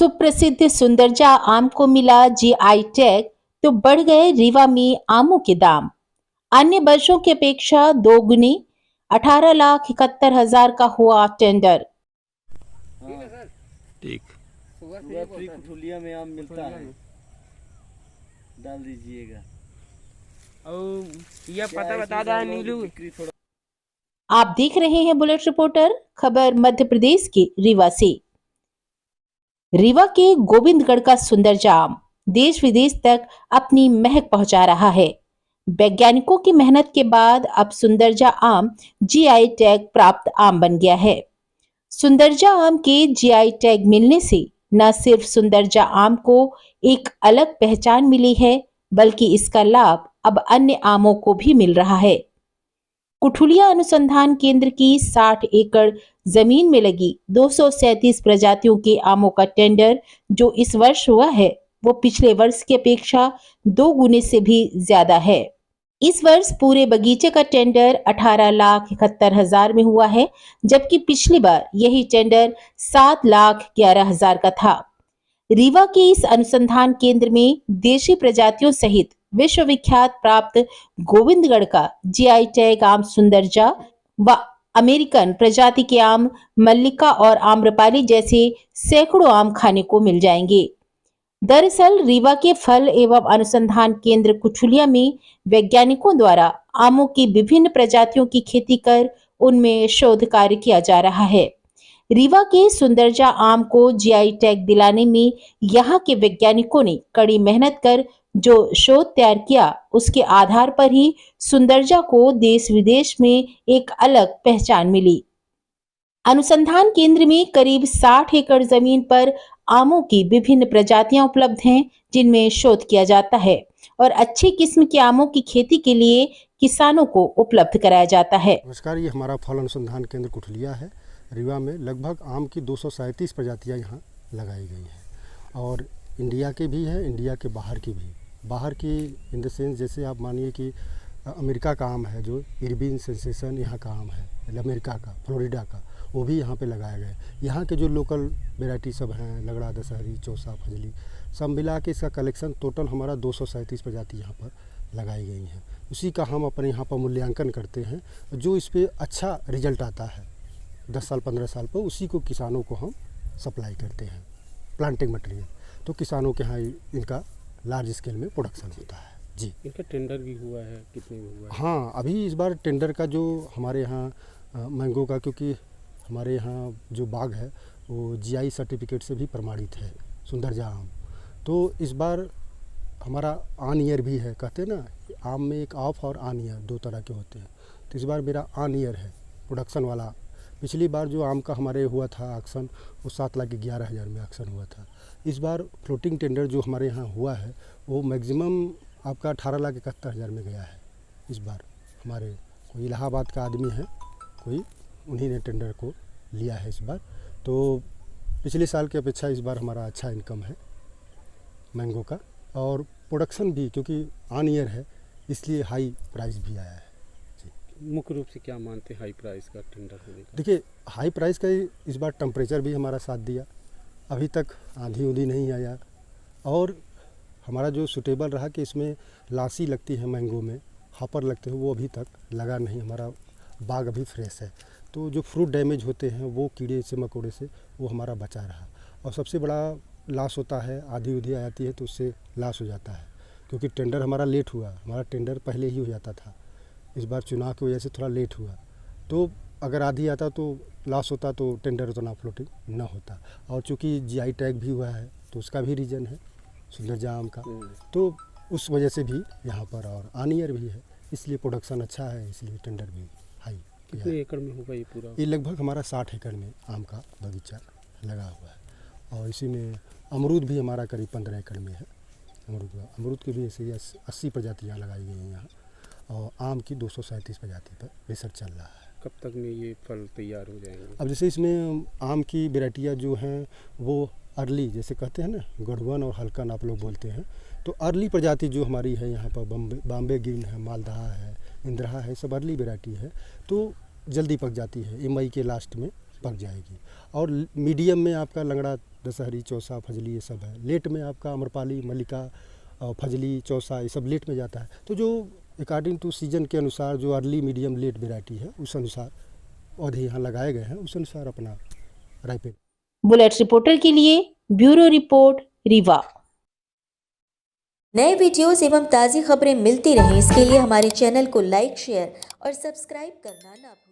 सुप्रसिद्ध सुंदरजा आम को मिला जीआई टैग तो बढ़ गए रीवा में आमों के दाम। अन्य वर्षों की अपेक्षा दोगुनी 18,71,000 का हुआ टेंडर। ठीक। फ्री कुठुलिया में आम मिलता है, डाल दीजिएगा। और यह पता बता दो नीलू। आप देख रहे हैं बुलेट रिपोर्टर, खबर मध्य प्रदेश के रीवा से। रीवा के गोविंदगढ़ का सुंदरजा आम देश विदेश तक अपनी महक पहुंचा रहा है। वैज्ञानिकों की मेहनत के बाद अब सुंदरजा आम जीआई टैग प्राप्त आम बन गया है। सुंदरजा आम के जीआई टैग मिलने से न सिर्फ सुंदरजा आम को एक अलग पहचान मिली है, बल्कि इसका लाभ अब अन्य आमों को भी मिल रहा है। कुठुलिया अनुसंधान केंद्र की 60 एकड़ जमीन में लगी 237 प्रजातियों के आमों का टेंडर जो इस वर्ष हुआ है, वो पिछले वर्ष की अपेक्षा 2 गुने से भी ज्यादा है। इस वर्ष पूरे बगीचे का टेंडर 18,71,000 में हुआ है, जबकि पिछली बार यही टेंडर 7,11,000 का था। रीवा के इस अनुसंधान केंद्र में देशी प्रजातियों सहित विश्वविख्यात प्राप्त गोविंदगढ़ का जीआई टैग आम सुंदरजा व अमेरिकन प्रजाति के आम मल्लिका और आम्रपाली जैसे सैकड़ों आम खाने को मिल जाएंगे। दरअसल रीवा के फल एवं अनुसंधान केंद्र कुठुलिया में वैज्ञानिकों द्वारा आमों की विभिन्न प्रजातियों की खेती कर उनमें शोध कार्य किया जा रहा है। रीवा के सुंदरजा आम को जीआई टैग दिलाने में यहाँ के वैज्ञानिकों ने कड़ी मेहनत कर जो शोध तैयार किया, उसके आधार पर ही सुंदरजा को देश विदेश में एक अलग पहचान मिली। अनुसंधान केंद्र में करीब 60 एकड़ जमीन पर आमों की विभिन्न प्रजातियां उपलब्ध हैं, जिनमें शोध किया जाता है और अच्छी किस्म के आमों की खेती के लिए किसानों को उपलब्ध कराया जाता है। नमस्कार, ये हमारा फल अनुसंधान केंद्र कुठुलिया है। रीवा में लगभग आम की 237 प्रजातियां यहाँ लगाई गई हैं और इंडिया के भी हैं, इंडिया के बाहर की भी। बाहर की इन द सेंस जैसे आप मानिए कि अमेरिका का आम है, जो इरबिन सेंसेशन यहाँ का आम है, अमेरिका का, फ्लोरिडा का, वो भी यहाँ पे लगाया गया है। यहाँ के जो लोकल वेराइटी सब हैं, लगड़ा, दशहरी, चौसा, फजली, सब मिला के इसका कलेक्शन टोटल हमारा 237 प्रजाति यहाँ पर लगाई गई हैं। उसी का हम अपने यहाँ पर मूल्यांकन करते हैं। जो इस पर अच्छा रिजल्ट आता है 10 साल 15 साल पर, उसी को किसानों को हम सप्लाई करते हैं प्लांटिंग मटेरियल। तो किसानों के यहाँ इनका लार्ज स्केल में प्रोडक्शन होता है। जी, इनका टेंडर भी हुआ है, कितने में हुआ है? हाँ, अभी इस बार टेंडर का जो हमारे यहाँ मैंगो का, क्योंकि हमारे यहाँ जो बाग है वो जीआई सर्टिफिकेट से भी प्रमाणित है सुंदरजा आम। तो इस बार हमारा ऑन ईयर भी है। कहते हैं ना आम में एक ऑफ और ऑन ईयर 2 तरह के होते हैं। तो इस बार मेरा ऑन ईयर है प्रोडक्शन वाला। पिछली बार जो आम का हमारे हुआ था ऑक्शन, वो 7,11,000 में ऑक्शन हुआ था। इस बार फ्लोटिंग टेंडर जो हमारे यहाँ हुआ है वो मैक्सिमम आपका 18,71,000 में गया है। इस बार हमारे कोई इलाहाबाद का आदमी है, कोई उन्हीं ने टेंडर को लिया है इस बार। तो पिछले साल की अपेक्षा इस बार हमारा अच्छा इनकम है मैंगो का, और प्रोडक्शन भी क्योंकि ऑन ईयर है इसलिए हाई प्राइस भी आया है। मुख्य रूप से क्या मानते हैं हाई प्राइस का टेंडर होने का? देखिए, हाई प्राइस का इस बार टेम्परेचर भी हमारा साथ दिया। अभी तक आंधी उंधी नहीं आया और हमारा जो सूटेबल रहा कि इसमें लासी लगती है मैंगो में, हापर लगते हैं, वो अभी तक लगा नहीं। हमारा बाग अभी फ्रेश है। तो जो फ्रूट डैमेज होते हैं वो कीड़े से मकोड़े से वो हमारा बचा रहा। और सबसे बड़ा लॉस होता है आंधी उधी आ जाती है तो उससे लॉस हो जाता है, क्योंकि टेंडर हमारा लेट हुआ। हमारा टेंडर पहले ही हो जाता था, इस बार चुनाव की वजह से थोड़ा लेट हुआ। तो अगर आधी आता तो लॉस होता, तो टेंडर उतना फ्लोटिंग ना होता। और चूँकि जीआई टैग भी हुआ है तो उसका भी रीज़न है सुंदरजा आम का, तो उस वजह से भी यहाँ पर और ऑन ईयर भी है, इसलिए प्रोडक्शन अच्छा है, इसलिए टेंडर भी हाई। कितने एकड़ में होगा ये पूरा? ये लगभग हमारा 60 एकड़ में आम का बगीचा लगा हुआ है। और इसी में अमरूद भी हमारा करीब 15 एकड़ में है। अमरूद की भी ऐसे 80 प्रजातियाँ लगाई गई हैं यहाँ, और आम की 237 प्रजाति पर रिसर्च चल रहा है। कब तक में ये फल तैयार हो जाएंगे? अब जैसे इसमें आम की वेराइटियाँ जो हैं वो अर्ली, जैसे कहते हैं ना गढ़वन और हल्कन आप लोग बोलते हैं, तो अर्ली प्रजाति जो हमारी है यहाँ पर बॉम्बे ग्रीन है, मालदहा है, इंद्रहा है, सब अर्ली वेराइटी है। तो जल्दी पक जाती है, मई के लास्ट में पक जाएगी। और मीडियम में आपका लंगड़ा, दशहरी, चौसा, फजली ये सब है। लेट में आपका अम्रपाली, मल्लिका, फजली, चौसा ये सब लेट में जाता है। तो जो अकॉर्डिंग टू सीजन के अनुसार जो अर्ली, मीडियम, लेट वेराइटी है उस अनुसार पौधे यहाँ लगाए गए हैं, उस अनुसार अपना राइपिंग। बुलेट रिपोर्टर के लिए ब्यूरो रिपोर्ट रीवा। नए वीडियोस एवं ताज़ी खबरें मिलती रहें, इसके लिए हमारे चैनल को लाइक, शेयर और सब्सक्राइब करना ना भूलें।